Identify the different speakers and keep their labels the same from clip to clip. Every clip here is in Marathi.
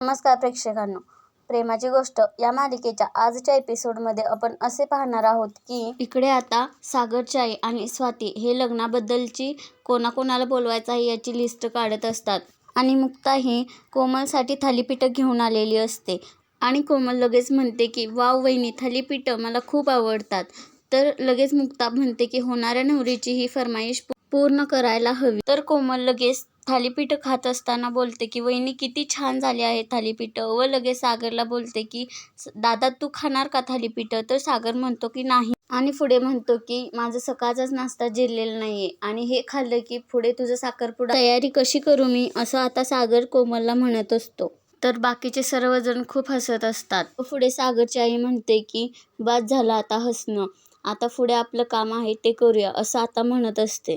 Speaker 1: नमस्कार प्रेक्षकांनो, प्रेमाची गोष्ट या मालिकेच्या आजच्या एपिसोडमध्ये आपण असे पाहणार आहोत की इकडे आता सागरची आई आणि स्वाती हे लग्नाबद्दलची कोणाकोणाला बोलवायचं आहे याची लिस्ट काढत असतात आणि मुक्ता ही कोमलसाठी थालीपीठं घेऊन आलेली असते आणि कोमल लगेच म्हणते की वाव वहिनी, थालीपीठं मला खूप आवडतात. तर लगेच मुक्ता म्हणते की होणाऱ्या नवरीची ही फरमाईश पूर्ण करायला हवी. तर कोमल लगेच थालीपीठं खात असताना बोलते की वहिनी किती छान झाली आहे थालीपीठं, व लगेच सागरला बोलते की दादा तू खाणार का थालीपीठं. तर सागर म्हणतो की नाही आणि पुढे म्हणतो की माझं सकाळचाच नाश्ता जिरलेला नाहीये आणि हे खाल्लं की पुढे तुझं साखरपुडा तयारी कशी करू मी, असं आता सागर कोमलला म्हणत असतो. तर बाकीचे सर्वजण खूप हसत असतात. पुढे सागरची आई म्हणते की बास झालं आता हसणं, आता पुढे आपलं काम आहे ते करूया, असं आता म्हणत असते.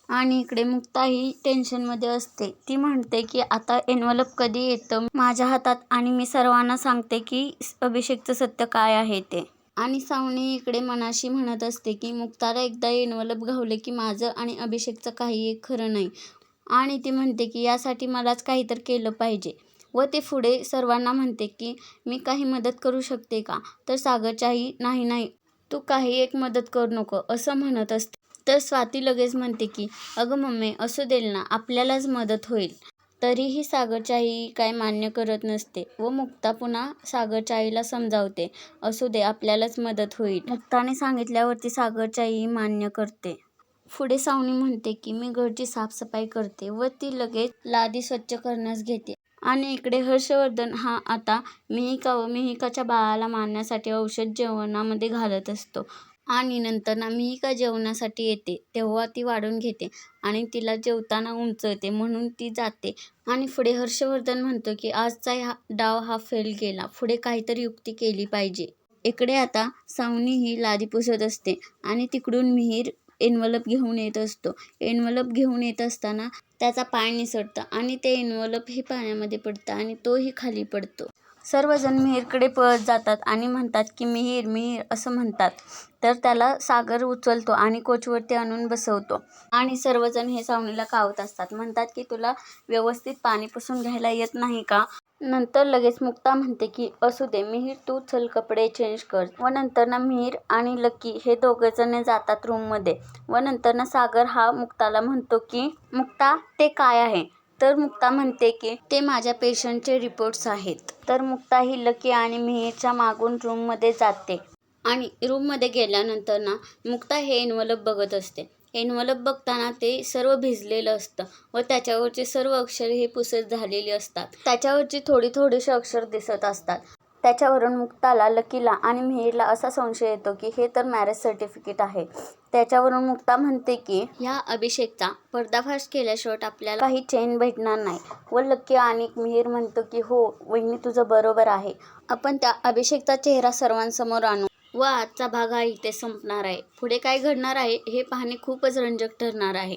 Speaker 1: आणि इकडे मुक्ता ही टेन्शनमध्ये असते. ती म्हणते की आता एन्व्हलप कधी येतं माझ्या हातात आणि मी सर्वांना सांगते की अभिषेकचं सत्य काय आहे ते. आणि सावनी इकडे मनाशी म्हणत असते की मुक्ताला एकदा एन्व्हलप घावले की माझं आणि अभिषेकचं काही एक खरं नाही. आणि ती म्हणते की यासाठी मलाच काहीतरी केलं पाहिजे. व ते पुढे सर्वांना म्हणते की मी काही मदत करू शकते का. तर सागरची आई नाही नाही, तू काही एक मदत करू नको, असं म्हणत असते. तर स्वाती लगेच म्हणते की अगं मम्मी असू देल ना, आपल्यालाच मदत होईल. तरीही सागरची आई काय मान्य करत नसते व मुक्ता पुन्हा सागरच्या आईला समजावते, असू दे आपल्यालाच मदत होईल. मुक्ताने सांगितल्यावरती सागरची आई मान्य करते. पुढे सावनी म्हणते की मी घरची साफसफाई करते व ती लगेच लादी स्वच्छ करण्यास घेते. आणि इकडे हर्षवर्धन हा आता मिहिका व मिहिकाच्या बाळाला मारण्यासाठी औषध जेवणामध्ये घालत असतो. आणि नंतर मिहिका जेवणासाठी येते तेव्हा ती वाढून घेते आणि तिला जेवताना उंचवते म्हणून ती जाते. आणि पुढे हर्षवर्धन म्हणतो की आजचा डाव हा फेल गेला, पुढे काहीतरी युक्ती केली पाहिजे. इकडे आता सावनी ही लादी पुसत असते आणि तिकडून मिहीर एन्व्हलप घेऊन येत असतो. एन्व्हलप घेऊन येत असताना त्याचा पाय निसटतं आणि ते एन्व्हलप हे पाण्यामध्ये पडतं आणि तोही खाली पडतो. सर्वजण मिहीरकडे पळत जातात आणि म्हणतात की मिहीर मिहीर असं म्हणतात. तर त्याला सागर उचलतो आणि कोचवरती आणून बसवतो. आणि सर्वजण हे सावनीला कावत असतात, म्हणतात की तुला व्यवस्थित पाणी पुसून घ्यायला येत नाही का. नंतर लगेच मुक्ता म्हणते की असू दे मिहीर, तू चल कपडे चेंज कर. व नंतर मिहीर आणि लकी हे दोघेजण जातात रूममध्ये. व नंतर सागर हा मुक्ताला म्हणतो की मुक्ता ते काय आहे. तर मुक्ता म्हणते की ते माझ्या पेशंटचे रिपोर्ट्स आहेत. तर मुक्ता ही लकी आणि मिहीरच्या मागून रूममध्ये जाते. आणि रूममध्ये गेल्यानंतर मुक्ता हे एन्व्हलप बघत असते. एन्व्हलप बघताना ते सर्व भिजलेलं असतं व त्याच्यावरचे सर्व अक्षरे हे पुसत झालेली असतात. त्याच्यावरची थोडीशी अक्षर दिसत असतात. त्याच्यावरून मुक्ताला, लकीला आणि मिहीरला असा संशय येतो की हे तर मॅरेज सर्टिफिकेट आहे. त्याच्यावरून मुक्ता म्हणते की ह्या अभिषेकचा पर्दाफाश केल्याशिवाय आपल्याला काही चैन भेटणार नाही. व लकी आणि मिहीर म्हणतो की हो वहिनी तुझं बरोबर आहे, आपण त्या अभिषेकचा चेहरा सर्वांसमोर आणू. व आजचा भाग हा इथे संपणार आहे. पुढे काय घडणार आहे हे पाहणे खूपच रंजक ठरणार आहे.